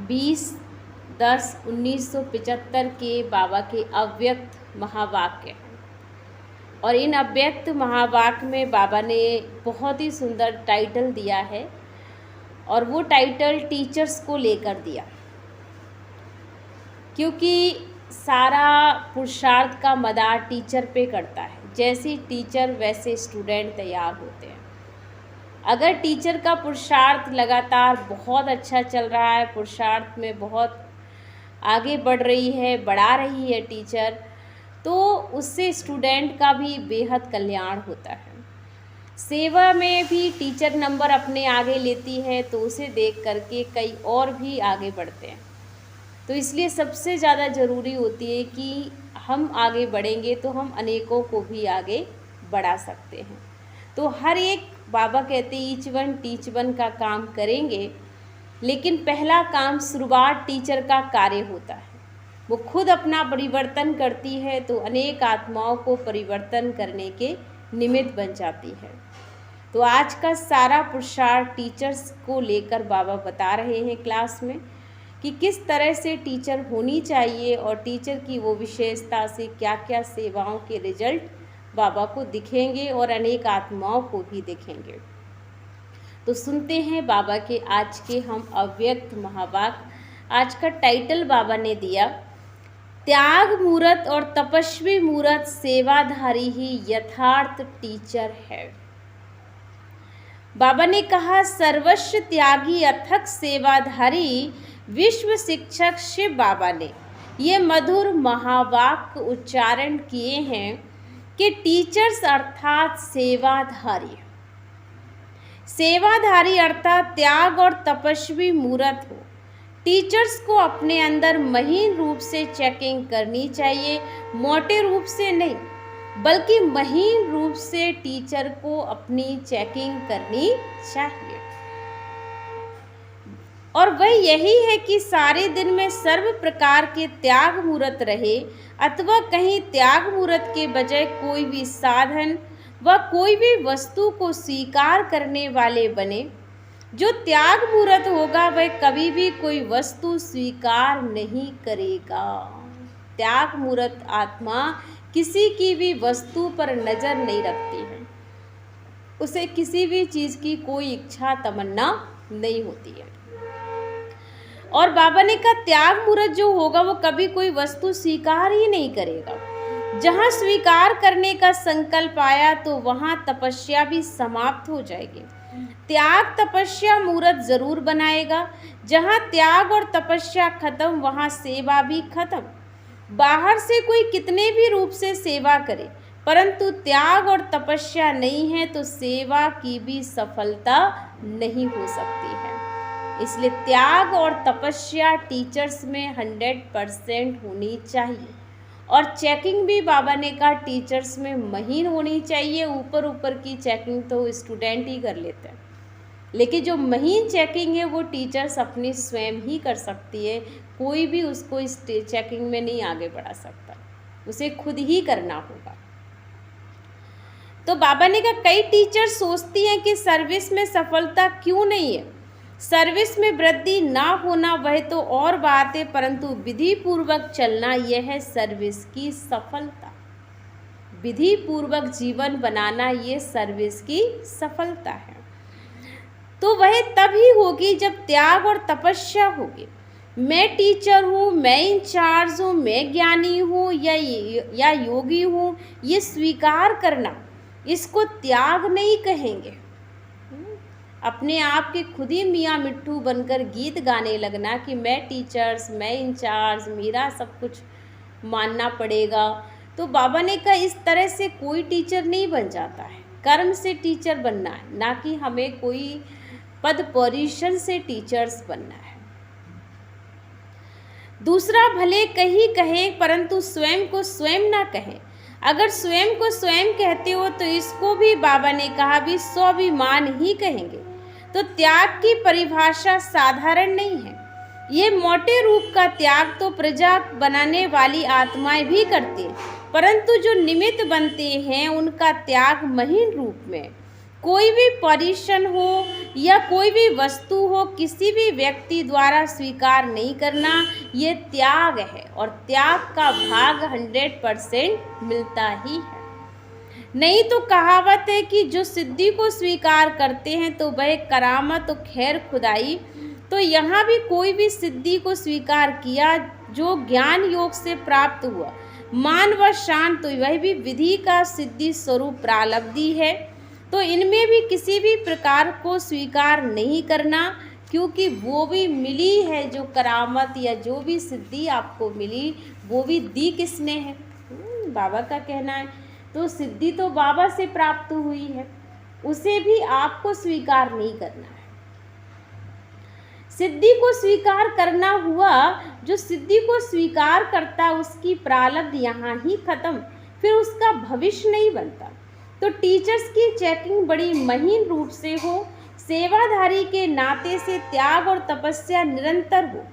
20/10/1975 के बाबा के अव्यक्त महावाक्य हैं। और इन अव्यक्त महावाक्य में बाबा ने बहुत ही सुंदर टाइटल दिया है, और वो टाइटल टीचर्स को लेकर दिया, क्योंकि सारा पुरुषार्थ का मदार टीचर पे करता है। जैसे टीचर वैसे स्टूडेंट तैयार होते हैं। अगर टीचर का पुरुषार्थ लगातार बहुत अच्छा चल रहा है, पुरुषार्थ में बहुत आगे बढ़ रही है, बढ़ा रही है टीचर, तो उससे स्टूडेंट का भी बेहद कल्याण होता है। सेवा में भी टीचर नंबर अपने आगे लेती है, तो उसे देख करके कई और भी आगे बढ़ते हैं। तो इसलिए सबसे ज़्यादा ज़रूरी होती है कि हम आगे बढ़ेंगे तो हम अनेकों को भी आगे बढ़ा सकते हैं। तो हर एक, बाबा कहते ईच वन टीच वन का काम करेंगे, लेकिन पहला काम शुरुआत टीचर का कार्य होता है। वो खुद अपना परिवर्तन करती है तो अनेक आत्माओं को परिवर्तन करने के निमित्त बन जाती है। तो आज का सारा पुरुषार्थ टीचर्स को लेकर बाबा बता रहे हैं क्लास में कि किस तरह से टीचर होनी चाहिए, और टीचर की वो विशेषता से क्या क्या सेवाओं के रिजल्ट बाबा को दिखेंगे और अनेक आत्माओं को भी दिखेंगे। तो सुनते हैं बाबा के आज के हम अव्यक्त महावाक्य। आज का टाइटल बाबा ने दिया, त्याग मूर्त और तपस्वी मूर्त सेवाधारी ही यथार्थ टीचर है। बाबा ने कहा, सर्वस्व त्यागी अथक सेवाधारी विश्व शिक्षक शिव बाबा ने ये मधुर महावाक्य उच्चारण किए हैं कि टीचर्स अर्थात सेवाधारी, सेवाधारी अर्थात त्याग और तपस्वी मूर्त हो। टीचर्स को अपने अंदर महीन रूप से चेकिंग करनी चाहिए, मोटे रूप से नहीं, बल्कि महीन रूप से टीचर को अपनी चेकिंग करनी चाहिए। और वह यही है कि सारे दिन में सर्व प्रकार के त्याग मूर्त रहे, अथवा कहीं त्याग मूर्त के बजाय कोई भी साधन व कोई भी वस्तु को स्वीकार करने वाले बने। जो त्याग मूर्त होगा वह कभी भी कोई वस्तु स्वीकार नहीं करेगा। त्याग मूर्त आत्मा किसी की भी वस्तु पर नज़र नहीं रखती है, उसे किसी भी चीज़ की कोई इच्छा तमन्ना नहीं होती है। और बाबा ने कहा, त्याग मूर्त जो होगा वो कभी कोई वस्तु स्वीकार ही नहीं करेगा। जहाँ स्वीकार करने का संकल्प आया तो वहाँ तपस्या भी समाप्त हो जाएगी। त्याग तपस्या मूर्त जरूर बनाएगा। जहाँ त्याग और तपस्या खत्म वहाँ सेवा भी खत्म। बाहर से कोई कितने भी रूप से सेवा करे, परंतु त्याग और तपस्या नहीं है तो सेवा की भी सफलता नहीं हो सकती है। इसलिए त्याग और तपस्या टीचर्स में 100% होनी चाहिए। और चेकिंग भी बाबा ने कहा टीचर्स में महीन होनी चाहिए। ऊपर ऊपर की चेकिंग तो स्टूडेंट ही कर लेते हैं, लेकिन जो महीन चेकिंग है वो टीचर्स अपनी स्वयं ही कर सकती है। कोई भी उसको इस चेकिंग में नहीं आगे बढ़ा सकता, उसे खुद ही करना होगा। तो बाबा ने कहा, कई टीचर सोचती हैं कि सर्विस में सफलता क्यों नहीं है, सर्विस में वृद्धि ना होना वह तो और बात है, परंतु विधि पूर्वक चलना यह है सर्विस की सफलता। विधि पूर्वक जीवन बनाना ये सर्विस की सफलता है। तो वह तभी होगी जब त्याग और तपस्या होगी। मैं टीचर हूँ, मैं इंचार्ज हूँ, मैं ज्ञानी हूँ या योगी हूँ, ये स्वीकार करना, इसको त्याग नहीं कहेंगे। अपने आप के खुद ही मियाँ मिट्ठू बनकर गीत गाने लगना कि मैं टीचर्स, मैं इंचार्ज, मेरा सब कुछ मानना पड़ेगा। तो बाबा ने कहा इस तरह से कोई टीचर नहीं बन जाता है। कर्म से टीचर बनना है, ना कि हमें कोई पद पोजीशन से टीचर्स बनना है। दूसरा भले कही कहे, परंतु स्वयं को स्वयं ना कहे। अगर स्वयं को स्वयं कहते हो तो इसको भी बाबा ने कहा भी स्वाभिमान ही कहेंगे। तो त्याग की परिभाषा साधारण नहीं है। ये मोटे रूप का त्याग तो प्रजा बनाने वाली आत्माएं भी करती हैं, परंतु जो निमित्त बनते हैं उनका त्याग महीन रूप में। कोई भी पोजीशन हो या कोई भी वस्तु हो, किसी भी व्यक्ति द्वारा स्वीकार नहीं करना, ये त्याग है। और त्याग का भाग 100% मिलता ही है। नहीं तो कहावत है कि जो सिद्धि को स्वीकार करते हैं तो वह करामत और खैर खुदाई। तो यहाँ भी कोई भी सिद्धि को स्वीकार किया जो ज्ञान योग से प्राप्त हुआ, मान व शान, तो वह भी विधि का सिद्धि स्वरूप प्रालब्धि है। तो इनमें भी किसी भी प्रकार को स्वीकार नहीं करना, क्योंकि वो भी मिली है जो करामत या जो भी सिद्धि आपको मिली, वो भी दी किसने है? बाबा का कहना है। तो सिद्धि तो बाबा से प्राप्त हुई है, उसे भी आपको स्वीकार नहीं करना है। सिद्धि को स्वीकार करना हुआ, जो सिद्धि को स्वीकार करता उसकी प्रारब्ध यहाँ ही खत्म, फिर उसका भविष्य नहीं बनता। तो टीचर्स की चेकिंग बड़ी महीन रूप से हो, सेवाधारी के नाते से त्याग और तपस्या निरंतर हो।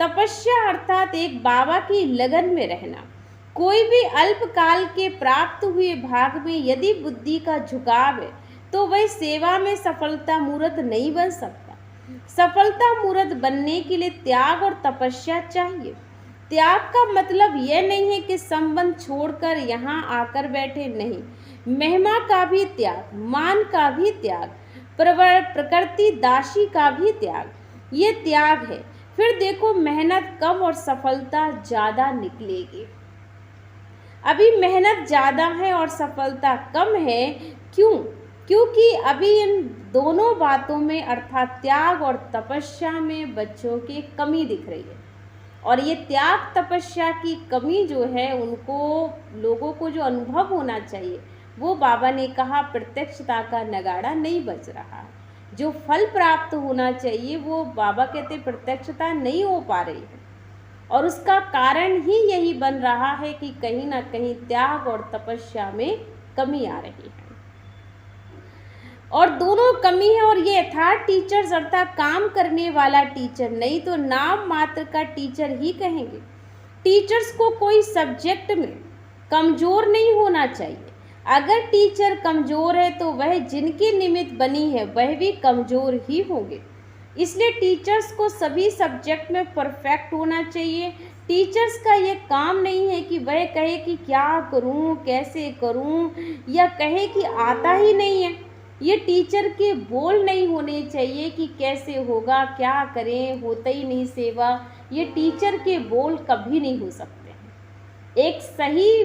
तपस्या अर्थात एक बाबा की लगन में रहना। कोई भी अल्पकाल के प्राप्त हुए भाग में यदि बुद्धि का झुकाव है तो वह सेवा में सफलता मूर्त नहीं बन सकता। सफलता मूर्त बनने के लिए त्याग और तपस्या चाहिए। त्याग का मतलब यह नहीं है कि संबंध छोड़कर यहाँ आकर बैठे, नहीं। महिमा का भी त्याग, मान का भी त्याग, प्रकृति दासी का भी त्याग, ये त्याग है। फिर देखो मेहनत कम और सफलता ज़्यादा निकलेगी। अभी मेहनत ज़्यादा है और सफलता कम है। क्यों? क्योंकि अभी इन दोनों बातों में अर्थात त्याग और तपस्या में बच्चों की कमी दिख रही है। और ये त्याग तपस्या की कमी जो है, उनको लोगों को जो अनुभव होना चाहिए, वो बाबा ने कहा प्रत्यक्षता का नगाड़ा नहीं बज रहा। जो फल प्राप्त होना चाहिए वो बाबा कहते प्रत्यक्षता नहीं हो पा रही है। और उसका कारण ही यही बन रहा है कि कहीं ना कहीं त्याग और तपस्या में कमी आ रही है। और दोनों कमी है। और ये यथार्थ टीचर्स अर्थात काम करने वाला टीचर, नहीं तो नाम मात्र का टीचर ही कहेंगे। टीचर्स को कोई सब्जेक्ट में कमज़ोर नहीं होना चाहिए। अगर टीचर कमज़ोर है तो वह जिनके निमित्त बनी है वह भी कमज़ोर ही होंगे। इसलिए टीचर्स को सभी सब्जेक्ट में परफेक्ट होना चाहिए। टीचर्स का ये काम नहीं है कि वह कहे कि क्या करूं, कैसे करूं, या कहे कि आता ही नहीं है। ये टीचर के बोल नहीं होने चाहिए कि कैसे होगा, क्या करें, होता ही नहीं सेवा। ये टीचर के बोल कभी नहीं हो सकते हैं। एक सही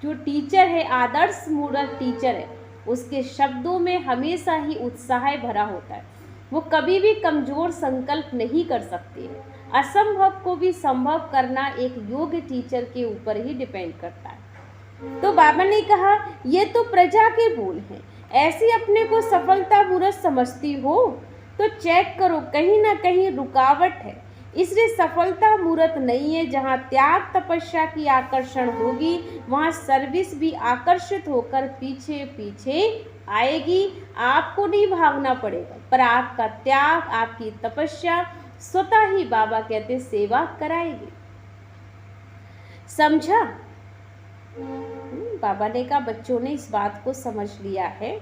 जो टीचर है, आदर्श मूर्त टीचर है, उसके शब्दों में हमेशा ही उत्साह भरा होता है। वो कभी भी कमज़ोर संकल्प नहीं कर सकते हैं। असंभव को भी संभव करना एक योग्य टीचर के ऊपर ही डिपेंड करता है। तो बाबा ने कहा ये तो प्रजा के बोल हैं। ऐसी अपने को सफलता मूर्त समझती हो तो चेक करो, कहीं ना कहीं रुकावट है। इसलिए सफलता मूर्त नहीं है। जहाँ त्याग तपस्या की आकर्षण होगी वहाँ सर्विस भी आकर्षित होकर पीछे पीछे आएगी। आपको नहीं भागना पड़ेगा, पर आपका त्याग, आपकी तपस्या स्वतः ही बाबा कहते सेवा कराएगी। समझा? बाबा ने कहा बच्चों ने इस बात को समझ लिया है।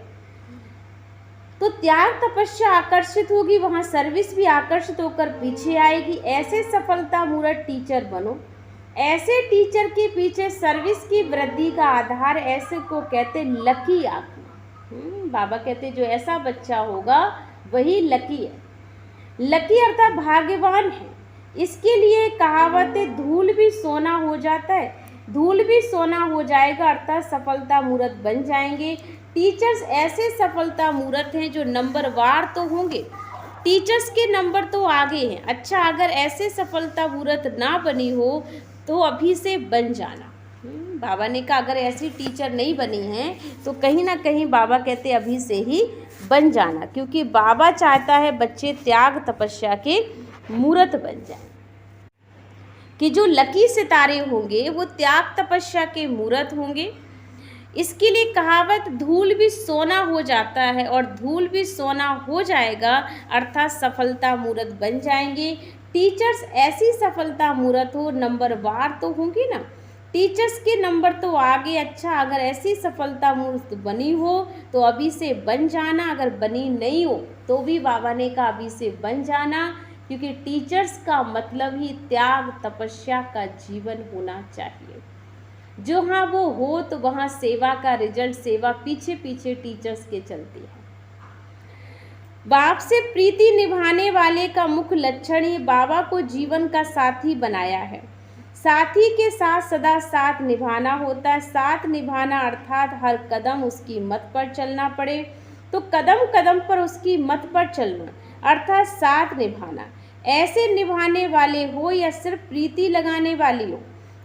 तो त्याग तपस्या आकर्षित होगी, वहाँ सर्विस भी आकर्षित होकर पीछे आएगी। ऐसे सफलता मूर्त टीचर बनो। ऐसे टीचर के पीछे सर्विस की वृद्धि का आधार, ऐसे को कहते लकी आत्मा। बाबा कहते जो ऐसा बच्चा होगा वही लकी है। लकी अर्थात भाग्यवान है। इसके लिए कहावत है धूल भी सोना हो जाता है, धूल भी सोना हो जाएगा, अर्थात सफलता मूर्त बन जाएंगे। टीचर्स ऐसे सफलता मूर्त हैं जो नंबरवार तो होंगे, टीचर्स के नंबर तो आगे हैं। अच्छा, अगर ऐसे सफलता मूर्त ना बनी हो तो अभी से बन जाना। बाबा ने कहा अगर ऐसी टीचर नहीं बनी है तो कहीं ना कहीं बाबा कहते अभी से ही बन जाना, क्योंकि बाबा चाहता है बच्चे त्याग तपस्या के मूर्त बन जाएं। कि जो लकी सितारे होंगे वो त्याग तपस्या के मूर्त होंगे। इसके लिए कहावत धूल भी सोना हो जाता है, और धूल भी सोना हो जाएगा अर्थात सफलता मूर्त बन जाएंगे। टीचर्स ऐसी सफलता मूर्त हो, नंबरवार तो होंगी ना। टीचर्स के नंबर तो आगे, अच्छा अगर ऐसी सफलता मूर्त बनी हो तो अभी से बन जाना, अगर बनी नहीं हो तो भी बाबा ने कहा अभी से बन जाना, क्योंकि टीचर्स का मतलब ही त्याग तपस्या का जीवन होना चाहिए। जो हाँ वो हो तो वहाँ सेवा का रिजल्ट, सेवा पीछे पीछे टीचर्स के चलती है। बाप से प्रीति निभाने वाले का मुख्य लक्षण ही बाबा को जीवन का साथी बनाया है। साथी के साथ सदा साथ निभाना होता है। साथ निभाना अर्थात हर कदम उसकी मत पर चलना पड़े तो कदम कदम पर उसकी मत पर चलना, अर्थात साथ निभाना। ऐसे निभाने वाले हो या सिर्फ प्रीति लगाने वाली हो,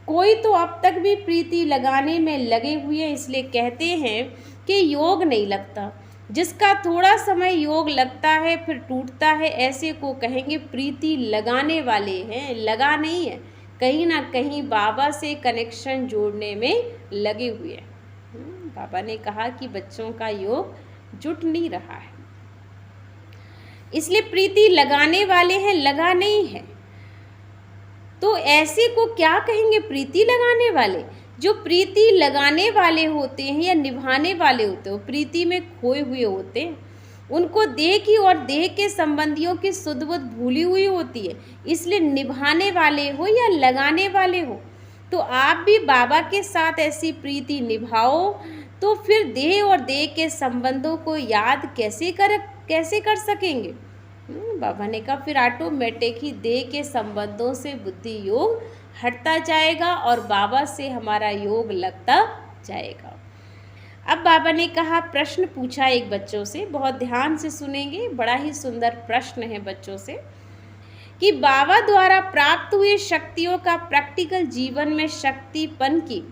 कोई तो अब तक भी प्रीति लगाने में लगे हुए हैं, इसलिए कहते हैं कि योग नहीं लगता। जिसका थोड़ा समय योग लगता है फिर टूटता है, ऐसे को कहेंगे प्रीति लगाने वाले हैं। लगा नहीं है, कहीं ना कहीं बाबा से कनेक्शन जोड़ने में लगे हुए हैं। बाबा ने कहा कि बच्चों का योग जुट नहीं रहा है, इसलिए प्रीति लगाने वाले हैं, लगा नहीं है। तो ऐसे को क्या कहेंगे? प्रीति लगाने वाले। जो प्रीति लगाने वाले होते हैं या निभाने वाले होते हैं, प्रीति में खोए हुए होते हैं। उनको देह की और देह के संबंधियों की सुध बुध भूली हुई होती है, इसलिए निभाने वाले हो या लगाने वाले हो तो आप भी बाबा के साथ ऐसी प्रीति निभाओ, तो फिर देह और देह के संबंधों को याद कैसे कर सकेंगे? बाबा ने कहा फिर ऑटोमेटिक ही देह के संबंधों से बुद्धि योग हटता जाएगा और बाबा से हमारा योग लगता जाएगा। अब बाबा ने कहा, प्रश्न पूछा एक बच्चों से, बहुत ध्यान से सुनेंगे, बड़ा ही सुंदर प्रश्न है बच्चों से, कि बाबा द्वारा प्राप्त हुई शक्तियों का प्रैक्टिकल जीवन में शक्तिपन की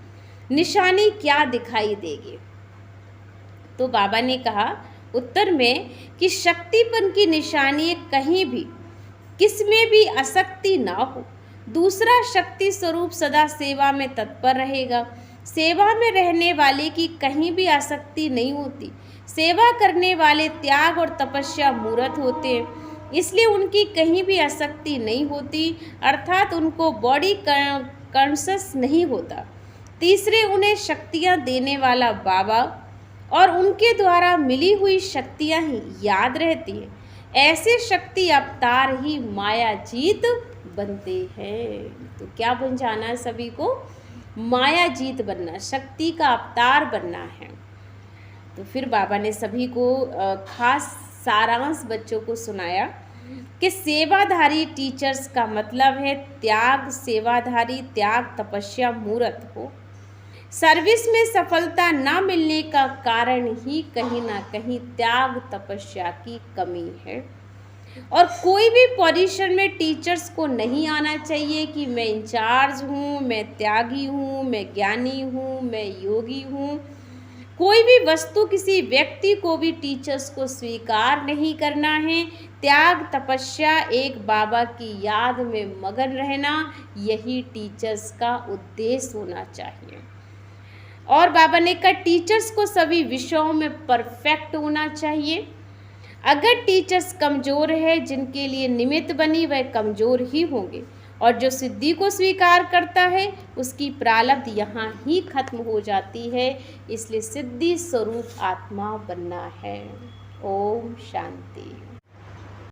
निशानी क्या दिखाई देगी? तो बाबा ने कहा उत्तर में कि शक्तिपन की निशानी कहीं भी किसमें भी आसक्ति ना हो। दूसरा, शक्ति स्वरूप सदा सेवा में तत्पर रहेगा। सेवा में रहने वाले की कहीं भी आसक्ति नहीं होती। सेवा करने वाले त्याग और तपस्या मूर्त होते हैं, इसलिए उनकी कहीं भी आसक्ति नहीं होती, अर्थात उनको बॉडी कॉन्शियस नहीं होता। तीसरे, उन्हें शक्तियाँ देने वाला बाबा और उनके द्वारा मिली हुई शक्तियाँ ही याद रहती हैं। ऐसे शक्ति अवतार ही माया जीत बनते हैं। तो क्या बन जाना है सभी को? माया जीत बनना, शक्ति का अवतार बनना है। तो फिर बाबा ने सभी को खास सारांश बच्चों को सुनाया कि सेवाधारी टीचर्स का मतलब है त्याग, सेवाधारी त्याग तपस्या मूर्त हो। सर्विस में सफलता ना मिलने का कारण ही कहीं ना कहीं त्याग तपस्या की कमी है। और कोई भी पोजीशन में टीचर्स को नहीं आना चाहिए कि मैं इंचार्ज हूँ, मैं त्यागी हूँ, मैं ज्ञानी हूँ, मैं योगी हूँ। कोई भी वस्तु, किसी व्यक्ति को भी टीचर्स को स्वीकार नहीं करना है। त्याग तपस्या, एक बाबा की याद में मगन रहना, यही टीचर्स का उद्देश्य होना चाहिए। और बाबा ने कहा टीचर्स को सभी विषयों में परफेक्ट होना चाहिए। अगर टीचर्स कमज़ोर है, जिनके लिए निमित्त बनी वह कमज़ोर ही होंगे, और जो सिद्धि को स्वीकार करता है उसकी प्रारब्ध यहाँ ही खत्म हो जाती है। इसलिए सिद्धि स्वरूप आत्मा बनना है। ओम शांति।